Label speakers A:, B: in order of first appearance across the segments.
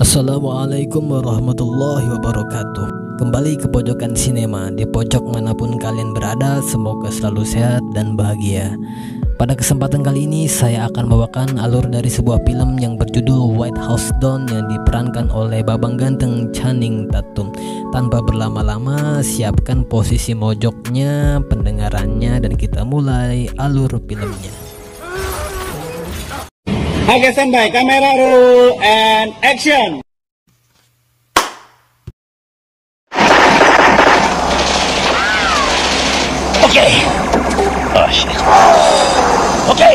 A: Assalamualaikum warahmatullahi wabarakatuh. Kembali ke Pojokan Sinema. Di pojok manapun kalian berada, semoga selalu sehat dan bahagia. Pada kesempatan kali ini saya akan membawakan alur dari sebuah film yang berjudul White House Down yang diperankan oleh Babang Ganteng Channing Tatum. Tanpa berlama-lama, siapkan posisi mojoknya, pendengarannya, dan kita mulai alur filmnya.
B: Oke, standby, kamera roll and action. Oke. Oh shit. Oke.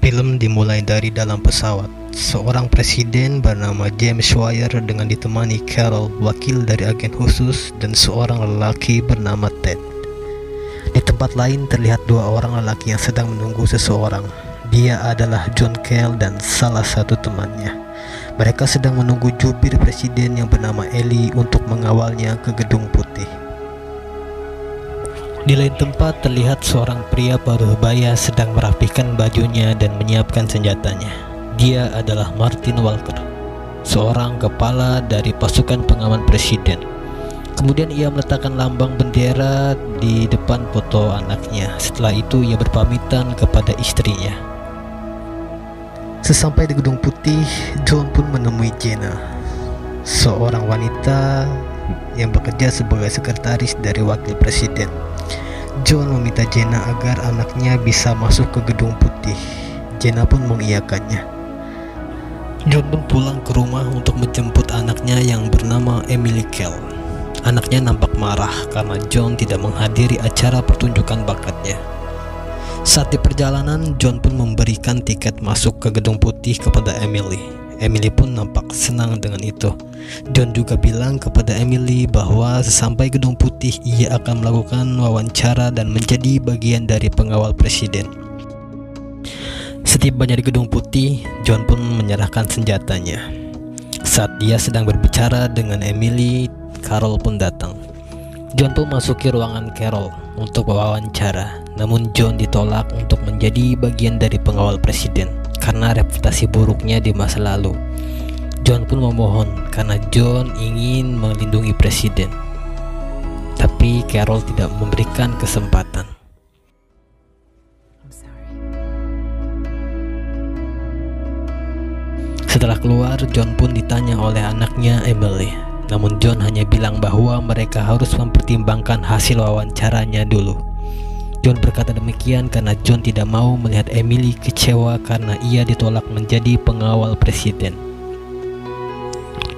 A: Film dimulai dari dalam pesawat. Seorang presiden bernama James Swire dengan ditemani Carol, wakil dari agen khusus, dan seorang lelaki bernama Ted. Di tempat lain terlihat dua orang lelaki yang sedang menunggu seseorang. Dia adalah John Kell dan salah satu temannya. Mereka sedang menunggu jubir presiden yang bernama Ellie untuk mengawalnya ke Gedung Putih. Di lain tempat terlihat seorang pria paruh-baya sedang merapikan bajunya dan menyiapkan senjatanya. Dia adalah Martin Walker, seorang kepala dari pasukan pengaman presiden. Kemudian ia meletakkan lambang bendera di depan foto anaknya. Setelah itu ia berpamitan kepada istrinya. Sesampai di Gedung Putih, John pun menemui Jenna, seorang wanita yang bekerja sebagai sekretaris dari wakil presiden. John meminta Jenna agar anaknya bisa masuk ke Gedung Putih. Jenna pun mengiyakannya. John pun pulang ke rumah untuk menjemput anaknya yang bernama Emily Kell. Anaknya nampak marah karena John tidak menghadiri acara pertunjukan bakatnya. Saat di perjalanan, John pun memberikan tiket masuk ke Gedung Putih kepada Emily. Emily pun nampak senang dengan itu. John juga bilang kepada Emily bahwa sesampai Gedung Putih ia akan melakukan wawancara dan menjadi bagian dari pengawal presiden. Setibanya di Gedung Putih, John pun menyerahkan senjatanya. Saat dia sedang berbicara dengan Emily, Carol pun datang. John pun masuki ruangan Carol untuk wawancara, namun John ditolak untuk menjadi bagian dari pengawal presiden karena reputasi buruknya di masa lalu. John pun memohon karena John ingin melindungi presiden, tapi Carol tidak memberikan kesempatan. Setelah keluar, John pun ditanya oleh anaknya Emily. Namun John hanya bilang bahwa mereka harus mempertimbangkan hasil wawancaranya dulu. John berkata demikian karena John tidak mau melihat Emily kecewa karena ia ditolak menjadi pengawal presiden.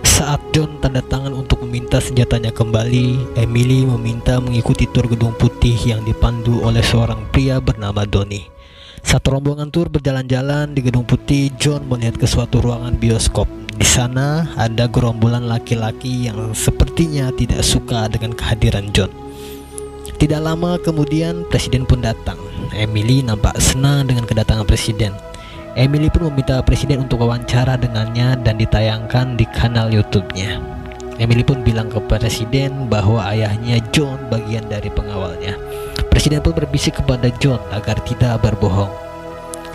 A: Saat John tanda tangan untuk meminta senjatanya kembali, Emily meminta mengikuti tur Gedung Putih yang dipandu oleh seorang pria bernama Donnie. Saat rombongan tur berjalan-jalan di Gedung Putih, John melihat ke suatu ruangan bioskop. Di sana ada gerombolan laki-laki yang sepertinya tidak suka dengan kehadiran John. Tidak lama kemudian presiden pun datang. Emily nampak senang dengan kedatangan presiden. Emily pun meminta presiden untuk wawancara dengannya dan ditayangkan di kanal YouTube-nya. Emily pun bilang kepada presiden bahwa ayahnya John bagian dari pengawalnya. Presiden pun berbisik kepada John agar tidak berbohong.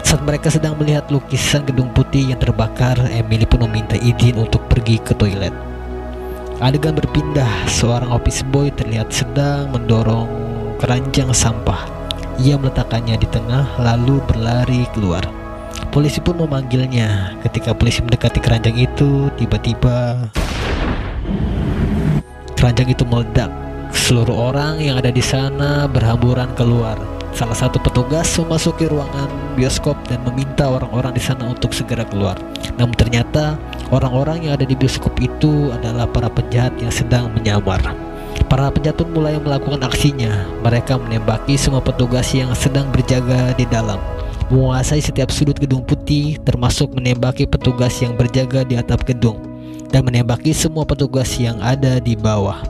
A: Saat mereka sedang melihat lukisan Gedung Putih yang terbakar, Emily pun meminta izin untuk pergi ke toilet. Adegan berpindah, seorang office boy terlihat sedang mendorong keranjang sampah. Ia meletakkannya di tengah lalu berlari keluar. Polisi pun memanggilnya. Ketika polisi mendekati keranjang itu, tiba-tiba keranjang itu meledak. Seluruh orang yang ada di sana berhamburan keluar. Salah satu petugas memasuki ruangan bioskop dan meminta orang-orang di sana untuk segera keluar. Namun ternyata orang-orang yang ada di bioskop itu adalah para penjahat yang sedang menyamar. Para penjahat pun mulai melakukan aksinya. Mereka menembaki semua petugas yang sedang berjaga di dalam, menguasai setiap sudut Gedung Putih, termasuk menembaki petugas yang berjaga di atap gedung, dan menembaki semua petugas yang ada di bawah.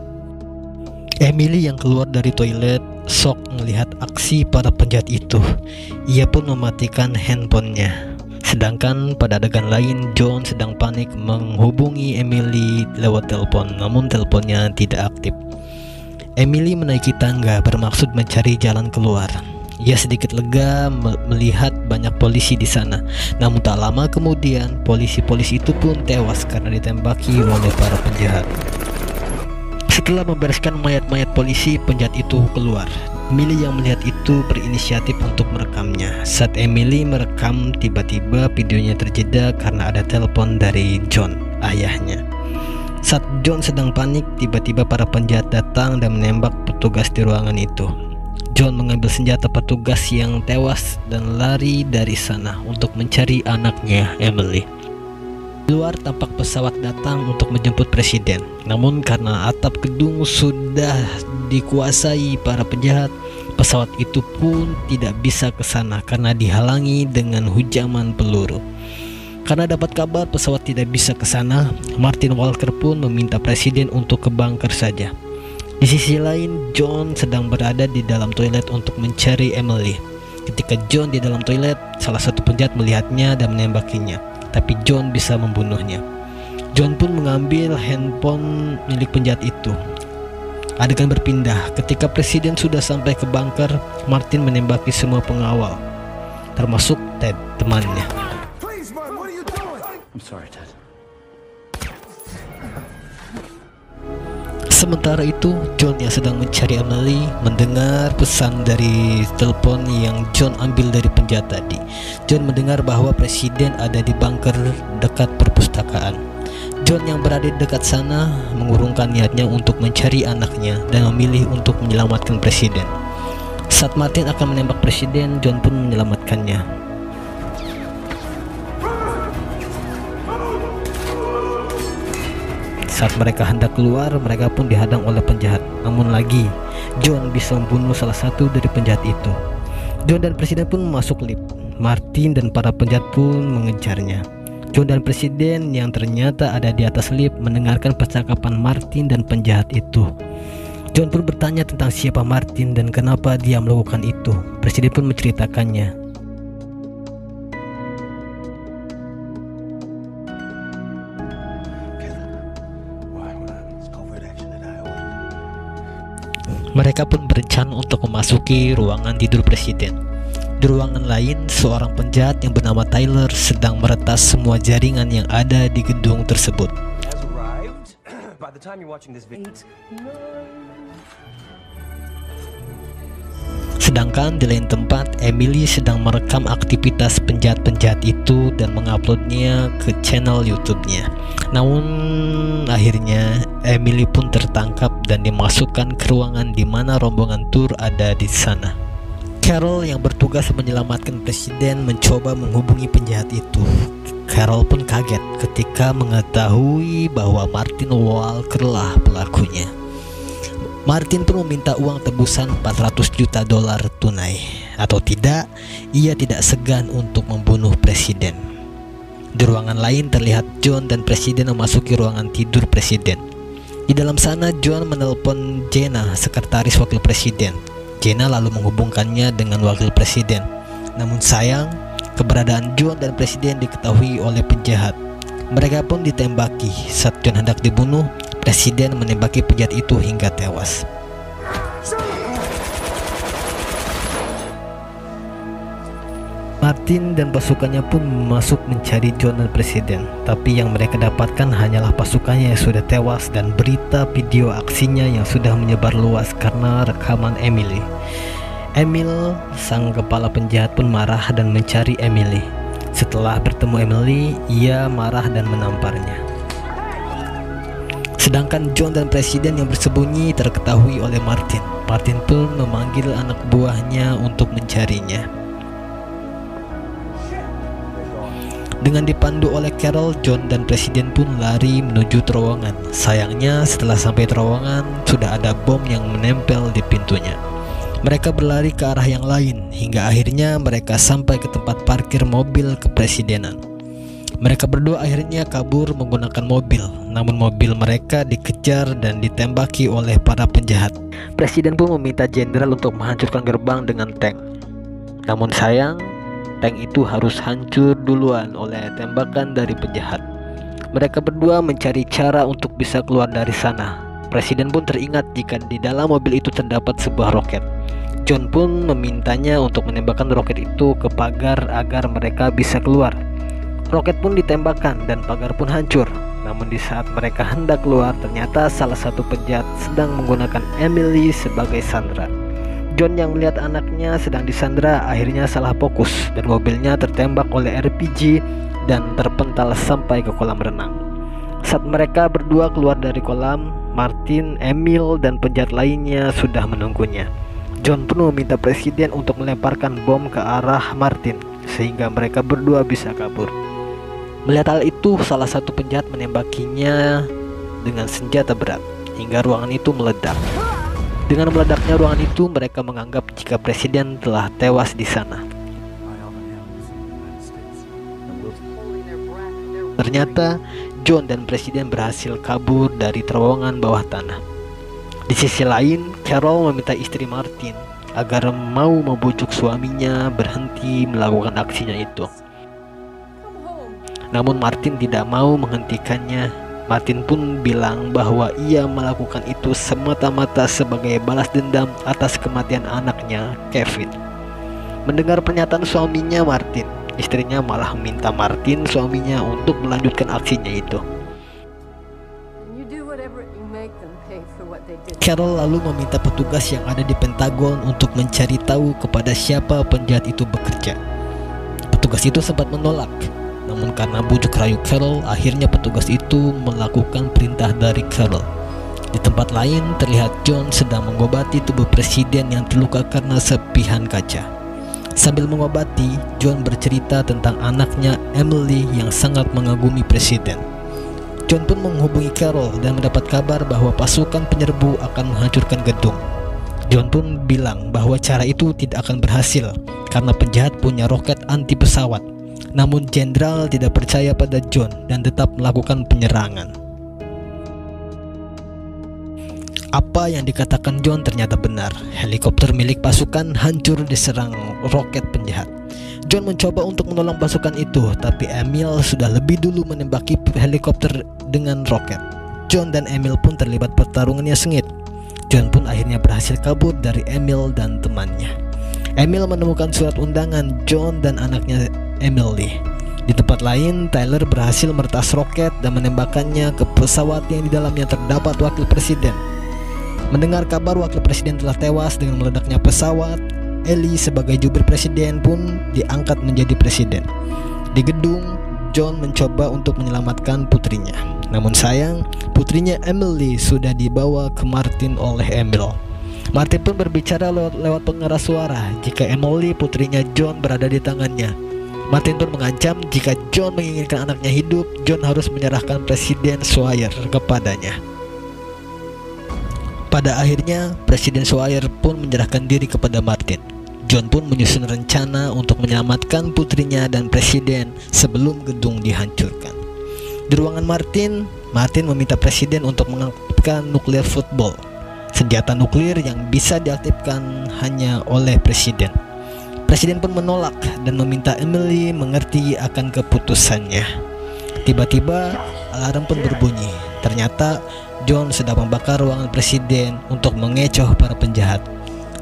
A: Emily yang keluar dari toilet shock melihat aksi para penjahat itu. Ia pun mematikan handphonenya. Sedangkan pada adegan lain, John sedang panik menghubungi Emily lewat telepon, namun teleponnya tidak aktif. Emily menaiki tangga bermaksud mencari jalan keluar. Ia sedikit lega melihat banyak polisi di sana. Namun tak lama kemudian polisi-polisi itu pun tewas karena ditembaki oleh para penjahat. Setelah membereskan mayat-mayat polisi, penjahat itu keluar. Emily yang melihat itu berinisiatif untuk merekamnya. Saat Emily merekam, tiba-tiba videonya terjeda karena ada telepon dari John, ayahnya. Saat John sedang panik, tiba-tiba para penjahat datang dan menembak petugas di ruangan itu. John mengambil senjata petugas yang tewas dan lari dari sana untuk mencari anaknya, Emily. Di luar tampak pesawat datang untuk menjemput presiden. Namun karena atap gedung sudah dikuasai para penjahat, pesawat itu pun tidak bisa ke sana karena dihalangi dengan hujaman peluru. Karena dapat kabar pesawat tidak bisa ke sana, Martin Walker pun meminta presiden untuk ke bunker saja. Di sisi lain, John sedang berada di dalam toilet untuk mencari Emily. Ketika John di dalam toilet, salah satu penjahat melihatnya dan menembakinya, tapi John bisa membunuhnya. John pun mengambil handphone milik penjahat itu. Adegan berpindah. Ketika presiden sudah sampai ke bunker, Martin menembaki semua pengawal, termasuk Ted, temannya.
C: I'm sorry, Ted.
A: Sementara itu, John yang sedang mencari Emily mendengar pesan dari telepon yang John ambil dari penjahat tadi. John mendengar bahwa presiden ada di bunker dekat perpustakaan. John yang berada di dekat sana mengurungkan niatnya untuk mencari anaknya dan memilih untuk menyelamatkan presiden. Saat Martin akan menembak presiden, John pun menyelamatkannya. Saat mereka hendak keluar, mereka pun dihadang oleh penjahat. Namun lagi, John bisa membunuh salah satu dari penjahat itu. John dan presiden pun masuk lift. Martin dan para penjahat pun mengejarnya. John dan presiden yang ternyata ada di atas lift mendengarkan percakapan Martin dan penjahat itu. John pun bertanya tentang siapa Martin dan kenapa dia melakukan itu. Presiden pun menceritakannya. Mereka pun berencana untuk memasuki ruangan tidur presiden. Di ruangan lain, seorang penjahat yang bernama Tyler sedang meretas semua jaringan yang ada di gedung tersebut. Sedangkan di lain tempat, Emily sedang merekam aktivitas penjahat-penjahat itu dan menguploadnya ke channel YouTube-nya. Namun akhirnya Emily pun tertangkap dan dimasukkan ke ruangan di mana rombongan tur ada di sana. Carol yang bertugas menyelamatkan presiden mencoba menghubungi penjahat itu. Carol pun kaget ketika mengetahui bahwa Martin Walker lah pelakunya. Martin pun meminta uang tebusan $400 juta tunai. Atau tidak, ia tidak segan untuk membunuh presiden. Di ruangan lain terlihat John dan presiden memasuki ruangan tidur presiden. Di dalam sana, John menelpon Jenna, sekretaris wakil presiden. Jenna lalu menghubungkannya dengan wakil presiden. Namun sayang, keberadaan John dan presiden diketahui oleh penjahat. Mereka pun ditembaki. Saat John hendak dibunuh, presiden menembaki penjahat itu hingga tewas. Martin dan pasukannya pun masuk mencari John dan presiden, tapi yang mereka dapatkan hanyalah pasukannya yang sudah tewas dan berita video aksinya yang sudah menyebar luas karena rekaman Emily. Emil, sang kepala penjahat pun marah dan mencari Emily. Setelah bertemu Emily, ia marah dan menamparnya. Sedangkan John dan presiden yang bersembunyi terketahui oleh Martin. Martin pun memanggil anak buahnya untuk mencarinya. Dengan dipandu oleh Carol, John dan presiden pun lari menuju terowongan. Sayangnya setelah sampai terowongan, sudah ada bom yang menempel di pintunya. Mereka berlari ke arah yang lain hingga akhirnya mereka sampai ke tempat parkir mobil kepresidenan. Mereka berdua akhirnya kabur menggunakan mobil, namun mobil mereka dikejar dan ditembaki oleh para penjahat. Presiden pun meminta jenderal untuk menghancurkan gerbang dengan tank. Namun sayang, tank itu harus hancur duluan oleh tembakan dari penjahat. Mereka berdua mencari cara untuk bisa keluar dari sana. Presiden pun teringat jika di dalam mobil itu terdapat sebuah roket. John pun memintanya untuk menembakkan roket itu ke pagar agar mereka bisa keluar. Roket pun ditembakkan dan pagar pun hancur. Namun di saat mereka hendak keluar, ternyata salah satu penjahat sedang menggunakan Emily sebagai sandera. John yang melihat anaknya sedang disandera akhirnya salah fokus dan mobilnya tertembak oleh RPG dan terpental sampai ke kolam renang. Saat mereka berdua keluar dari kolam, Martin, Emil, dan penjahat lainnya sudah menunggunya. John pun meminta presiden untuk melemparkan bom ke arah Martin sehingga mereka berdua bisa kabur. Melihat hal itu, salah satu penjahat menembakinya dengan senjata berat hingga ruangan itu meledak. Dengan meledaknya ruangan itu, mereka menganggap jika presiden telah tewas di sana. Ternyata John dan presiden berhasil kabur dari terowongan bawah tanah. Di sisi lain, Carol meminta istri Martin agar mau membujuk suaminya berhenti melakukan aksinya itu. Namun Martin tidak mau menghentikannya. Martin pun bilang bahwa ia melakukan itu semata-mata sebagai balas dendam atas kematian anaknya, Kevin. Mendengar pernyataan suaminya Martin, istrinya malah meminta Martin, suaminya, untuk melanjutkan aksinya itu. Carol lalu meminta petugas yang ada di Pentagon untuk mencari tahu kepada siapa penjahat itu bekerja. Petugas itu sempat menolak, namun karena bujuk rayu Carol, akhirnya petugas itu melakukan perintah dari Carol. Di tempat lain terlihat John sedang mengobati tubuh presiden yang terluka karena serpihan kaca. Sambil mengobati, John bercerita tentang anaknya Emily yang sangat mengagumi presiden. John pun menghubungi Carol dan mendapat kabar bahwa pasukan penyerbu akan menghancurkan gedung. John pun bilang bahwa cara itu tidak akan berhasil karena penjahat punya roket anti pesawat. Namun jenderal tidak percaya pada John dan tetap melakukan penyerangan. Apa yang dikatakan John ternyata benar. Helikopter milik pasukan hancur diserang roket penjahat. John mencoba untuk menolong pasukan itu, tapi Emil sudah lebih dulu menembaki helikopter dengan roket. John dan Emil pun terlibat pertarungan yang sengit. John pun akhirnya berhasil kabur dari Emil dan temannya. Emil menemukan surat undangan John dan anaknya Emily. Di tempat lain, Tyler berhasil meretas roket dan menembakkannya ke pesawat yang di dalamnya terdapat wakil presiden. Mendengar kabar wakil presiden telah tewas dengan meledaknya pesawat, Ellie sebagai jubir presiden pun diangkat menjadi presiden. Di gedung, John mencoba untuk menyelamatkan putrinya. Namun sayang, putrinya Emily sudah dibawa ke Martin oleh Emil. Martin pun berbicara lewat pengeras suara jika Emily, putrinya John, berada di tangannya. Martin pun mengancam jika John menginginkan anaknya hidup, John harus menyerahkan Presiden Sawyer kepadanya. Pada akhirnya, Presiden Sawyer pun menyerahkan diri kepada Martin. John pun menyusun rencana untuk menyelamatkan putrinya dan presiden sebelum gedung dihancurkan. Di ruangan Martin meminta presiden untuk mengaktifkan nuklir football, senjata nuklir yang bisa diaktifkan hanya oleh presiden. Presiden pun menolak dan meminta Emily mengerti akan keputusannya. Tiba-tiba alarm pun berbunyi. Ternyata John sedang membakar ruangan presiden untuk mengecoh para penjahat.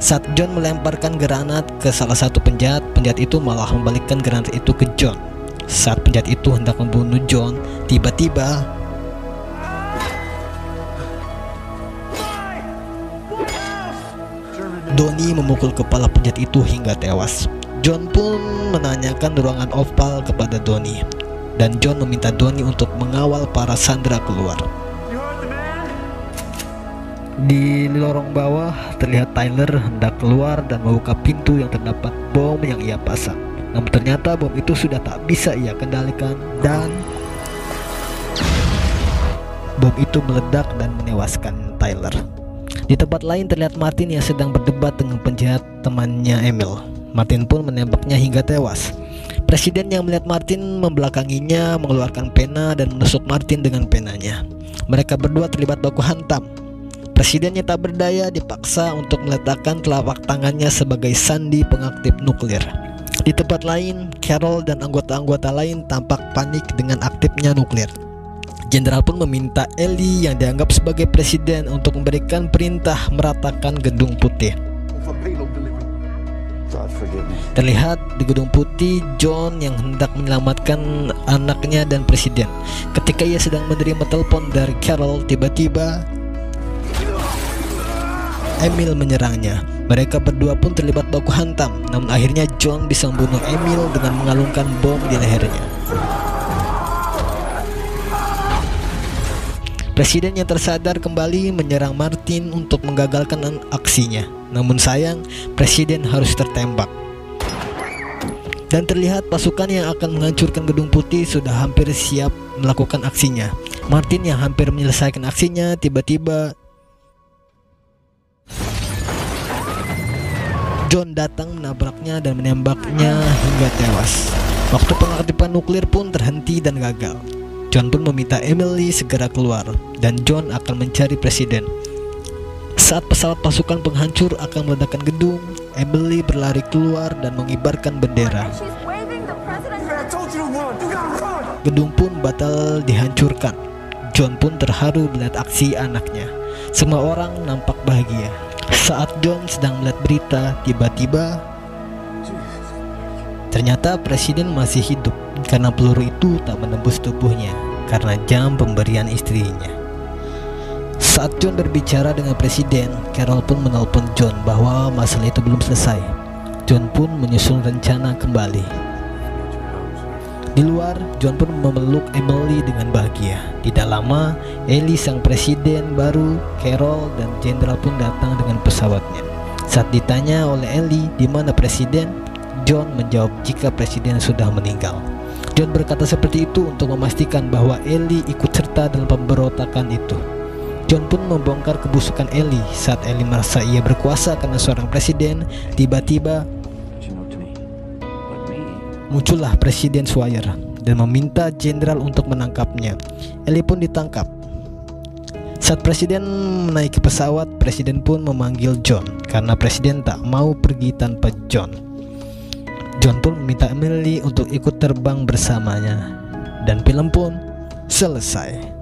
A: Saat John melemparkan granat ke salah satu penjahat itu malah membalikkan granat itu ke John. Saat penjahat itu hendak membunuh John, tiba-tiba Donnie memukul kepala penjahat itu hingga tewas. John pun menanyakan ruangan oval kepada Donnie, dan John meminta Donnie untuk mengawal para sandera keluar. Di lorong bawah terlihat Tyler hendak keluar dan membuka pintu yang terdapat bom yang ia pasang. Namun ternyata bom itu sudah tak bisa ia kendalikan dan bom itu meledak dan menewaskan Tyler. Di tempat lain terlihat Martin yang sedang berdebat dengan penjahat temannya Emil. Martin pun menembaknya hingga tewas. Presiden yang melihat Martin membelakanginya mengeluarkan pena dan menusuk Martin dengan penanya. Mereka berdua terlibat baku hantam. Presidennya tak berdaya dipaksa untuk meletakkan telapak tangannya sebagai sandi pengaktif nuklir. Di tempat lain, Carol dan anggota-anggota lain tampak panik dengan aktifnya nuklir. Jenderal pun meminta Ellie yang dianggap sebagai presiden untuk memberikan perintah meratakan gedung putih. Terlihat di Gedung Putih, John yang hendak menyelamatkan anaknya dan presiden. Ketika ia sedang menerima telepon dari Carol, tiba-tiba Emil menyerangnya. Mereka berdua pun terlibat baku hantam. Namun akhirnya John bisa membunuh Emil dengan mengalungkan bom di lehernya. Presiden yang tersadar kembali menyerang Martin untuk menggagalkan aksinya. Namun sayang, presiden harus tertembak. Dan terlihat pasukan yang akan menghancurkan Gedung Putih sudah hampir siap melakukan aksinya. Martin yang hampir menyelesaikan aksinya tiba-tiba John datang menabraknya dan menembaknya hingga tewas. Waktu pengaktifan nuklir pun terhenti dan gagal. John pun meminta Emily segera keluar dan John akan mencari presiden. Saat pesawat pasukan penghancur akan meledakkan gedung, Emily berlari keluar dan mengibarkan bendera. Gedung pun batal dihancurkan. John pun terharu melihat aksi anaknya. Semua orang nampak bahagia. Saat John sedang melihat berita, tiba-tiba ternyata presiden masih hidup karena peluru itu tak menembus tubuhnya karena jam pemberian istrinya. Saat John berbicara dengan presiden, Carol pun menelpon John bahwa masalah itu belum selesai. John pun menyusun rencana kembali. Di luar, John pun memeluk Emily dengan bahagia. Tidak lama, Ellie sang presiden baru, Carol dan jenderal pun datang dengan pesawatnya. Saat ditanya oleh Ellie di mana presiden, John menjawab jika presiden sudah meninggal. John berkata seperti itu untuk memastikan bahwa Ellie ikut serta dalam pemberontakan itu. John pun membongkar kebusukan Ellie. Saat Ellie merasa ia berkuasa karena seorang presiden, tiba-tiba muncullah Presiden Sawyer dan meminta jenderal untuk menangkapnya. Ellie pun ditangkap. Saat presiden menaiki pesawat, presiden pun memanggil John karena presiden tak mau pergi tanpa John. John pun meminta Emily untuk ikut terbang bersamanya dan film pun selesai.